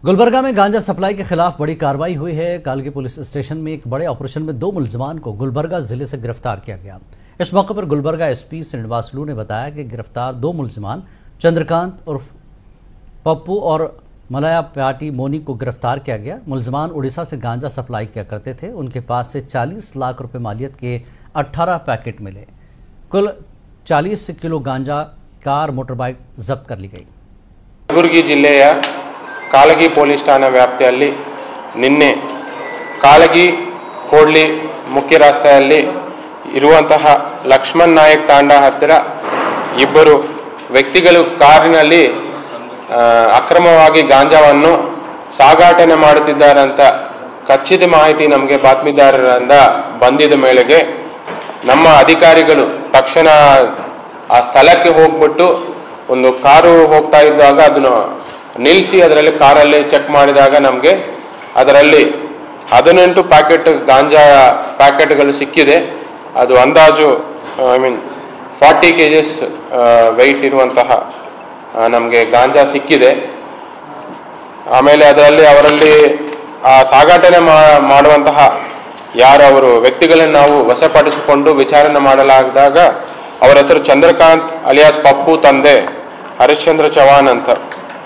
गुलबर्गा में गांजा सप्लाई के खिलाफ बड़ी कार्रवाई हुई है। कालगी पुलिस स्टेशन में एक बड़े ऑपरेशन में 2 मुलजमान को गुलबर्गा जिले से गिरफ्तार किया गया। इस मौके पर गुलबर्गा एसपी श्रीनिवासलू ने बताया कि गिरफ्तार 2 मुलजमान चंद्रकांत उर्फ पप्पू और मलया प्याटी मोनी को गिरफ्तार किया गया। मुलजमान उड़ीसा से गांजा सप्लाई किया करते थे। उनके पास से 40 लाख रुपए मालियत के 18 पैकेट मिले। कुल 40 किलो गांजा, कार, मोटरबाइक जब्त कर ली गई। ಕಲಬುರಗಿ ಜಿಲ್ಲೆಯ ಕಾಲಗಿ ಪೊಲೀಸ್ ಠಾಣಾ ವ್ಯಾಪ್ತಿಯಲ್ಲಿ ನಿನ್ನೆ ಕಾಲಗಿ ಕೋಡ್ಲಿ ಮುಖ್ಯ ರಸ್ತೆಯಲ್ಲಿ ಇರುವಂತಹ ಲಕ್ಷ್ಮಣ್ ನಾಯಕ್ ತಾಂಡಾ ಹತ್ತಿರ ಇಬ್ಬರು ವ್ಯಕ್ತಿಗಳು ಕಾರಿನಲ್ಲಿ ಅಕ್ರಮವಾಗಿ ಗಾಂಜಾವನ್ನು ಸಾಗಾಟನೆ ಮಾಡುತ್ತಿದ್ದಾರೆ ಅಂತ ಖಚಿತ ಮಾಹಿತಿ ನಮಗೆ ಬಾತ್ಮೀದಾರರಿಂದ ಬಂದಿದ ಮೇಲೆಗೆ ನಮ್ಮ ಅಧಿಕಾರಿಗಳು ತಕ್ಷಣ ಆ ಸ್ಥಳಕ್ಕೆ ಹೋಗ್ಬಿಟ್ಟು ಒಂದು ಕಾರು ಹೋಗ್ತಾ ಇದ್ದಾಗ ಅದನ್ನು ನಿಲ್ಲಿಸಿ ಅದರಲ್ಲಿ ಕಾರಲ್ಲಿ ಚೆಕ್ ಮಾಡಿದಾಗ ನಮಗೆ ಅದರಲ್ಲಿ 18 ಪ್ಯಾಕೆಟ್ ಗಾಂಜಾ ಪ್ಯಾಕೆಟ್ಗಳು ಸಿಕ್ಕಿದೆ. ಅದು ಅಂದಾಜು 40 kgs ವೆಯ್ಟ್ ಇರುವಂತಹ ನಮಗೆ ಗಾಂಜಾ ಸಿಕ್ಕಿದೆ. ಆಮೇಲೆ ಅವರಲ್ಲಿ ಸಾಗಾಟನೆ ಮಾಡುವಂತಹ ಯಾರವರು ವ್ಯಕ್ತಿಗಳನ್ನು ನಾವು ವಶಪಡಿಸಿಕೊಂಡು ವಿಚಾರಣೆ ಮಾಡಲಾದಾಗ ಅವರ ಹೆಸರು ಚಂದ್ರಕಾಂತ್ ಅಲಿಯಾಸ್ ಪಪ್ಪು, ತಂದೆ ಹರಿಶ್ಚಂದ್ರ ಚವಾನ್ ಅಂತ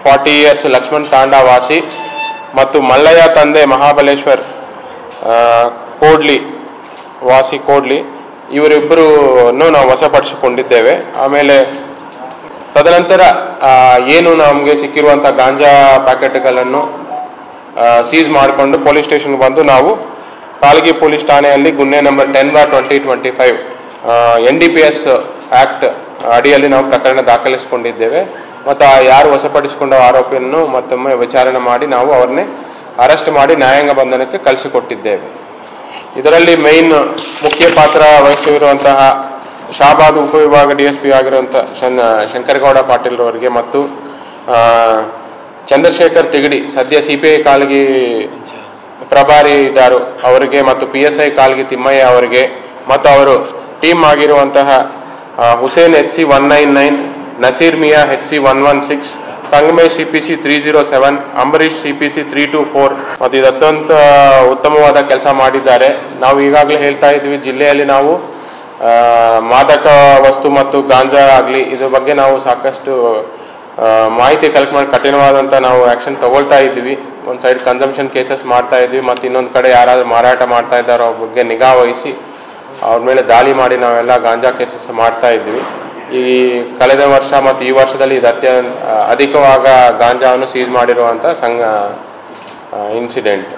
40 years, ಲಕ್ಷ್ಮಣ್ ತಾಂಡಾ ವಾಸಿ, ಮತ್ತು ಮಲ್ಲಯ್ಯ ತಂದೆ ಮಹಾಬಲೇಶ್ವರ್ ಕೋಡ್ಲಿ ವಾಸಿ ಕೋಡ್ಲಿ, ಇವರಿಬ್ಬರನ್ನು ನಾವು ವಶಪಡಿಸಿಕೊಂಡಿದ್ದೇವೆ. ಆಮೇಲೆ ತದನಂತರ ಏನು ನಮಗೆ ಸಿಕ್ಕಿರುವಂಥ ಗಾಂಜಾ ಪ್ಯಾಕೆಟ್ಗಳನ್ನು ಸೀಸ್ ಮಾಡಿಕೊಂಡು ಪೊಲೀಸ್ ಸ್ಟೇಷನ್ಗೆ ಬಂದು ನಾವು ಕಾಲಗಿ ಪೊಲೀಸ್ ಠಾಣೆಯಲ್ಲಿ ಗುನ್ನೆ ನಂಬರ್ 10/2025 NDPS ಆ್ಯಕ್ಟ್ ಅಡಿಯಲ್ಲಿ ನಾವು ಪ್ರಕರಣ ದಾಖಲಿಸಿಕೊಂಡಿದ್ದೇವೆ. ಮತ್ತು ಯಾರು ವಶಪಡಿಸಿಕೊಂಡ ಆರೋಪಿಯನ್ನು ಮತ್ತೊಮ್ಮೆ ವಿಚಾರಣೆ ಮಾಡಿ ನಾವು ಅವ್ರನ್ನೇ ಅರೆಸ್ಟ್ ಮಾಡಿ ನ್ಯಾಯಾಂಗ ಬಂಧನಕ್ಕೆ ಕಳಿಸಿಕೊಟ್ಟಿದ್ದೇವೆ. ಇದರಲ್ಲಿ ಮೇಯ್ನ್ ಮುಖ್ಯ ಪಾತ್ರ ವಹಿಸಿರುವಂತಹ ಶಾಬಾದ್ ಉಪವಿಭಾಗ DSP ಆಗಿರುವಂಥ ಶಂಕರಗೌಡ ಪಾಟೀಲ್ ಅವರಿಗೆ ಮತ್ತು ಚಂದ್ರಶೇಖರ್ ತಿಗಡಿ ಸದ್ಯ CPI ಕಾಲಗಿ ಪ್ರಭಾರಿ ಇದ್ದರು ಅವರಿಗೆ ಮತ್ತು PSI ಕಾಲಗಿ ತಿಮ್ಮಯ್ಯ ಅವರಿಗೆ ಮತ್ತು ಅವರು ಟೀಮ್ ಆಗಿರುವಂತಹ Hussain HC 199, Naseer Miya HC 116, Sangamesh CPC 307, Ambareesh CPC 324 ಮತ್ತು ಇದು ಅತ್ಯಂತ ಉತ್ತಮವಾದ ಕೆಲಸ ಮಾಡಿದ್ದಾರೆ. ನಾವು ಈಗಾಗಲೇ ಹೇಳ್ತಾ ಇದ್ವಿ, ಜಿಲ್ಲೆಯಲ್ಲಿ ನಾವು ಮಾದಕ ವಸ್ತು ಮತ್ತು ಗಾಂಜಾ ಆಗಲಿ ಇದ್ರ ಬಗ್ಗೆ ನಾವು ಸಾಕಷ್ಟು ಮಾಹಿತಿ ಕಲೆಕ್ಟ್ ಮಾಡಿ ಕಠಿಣವಾದಂಥ ನಾವು ಆ್ಯಕ್ಷನ್ ತಗೊಳ್ತಾ ಇದ್ವಿ. ಒಂದು ಸೈಡ್ ಕನ್ಸಂಪ್ಷನ್ ಕೇಸಸ್ ಮಾಡ್ತಾ ಇದ್ವಿ ಮತ್ತು ಇನ್ನೊಂದು ಕಡೆ ಯಾರಾದರೂ ಮಾರಾಟ ಮಾಡ್ತಾ ಇದ್ದಾರೋ ಅವ್ರ ಬಗ್ಗೆ ನಿಗಾ ವಹಿಸಿ ಅವ್ರ ಮೇಲೆ ದಾಳಿ ಮಾಡಿ ನಾವೆಲ್ಲ ಗಾಂಜಾ ಕೇಸಸ್ ಮಾಡ್ತಾ ಇದ್ವಿ. ಈ ಕಳೆದ ವರ್ಷ ಮತ್ತು ಈ ವರ್ಷದಲ್ಲಿ ಇದು ಅಧಿಕವಾಗ ಗಾಂಜಾವನ್ನು ಸೀಸ್ ಮಾಡಿರುವಂಥ ಇನ್ಸಿಡೆಂಟ್.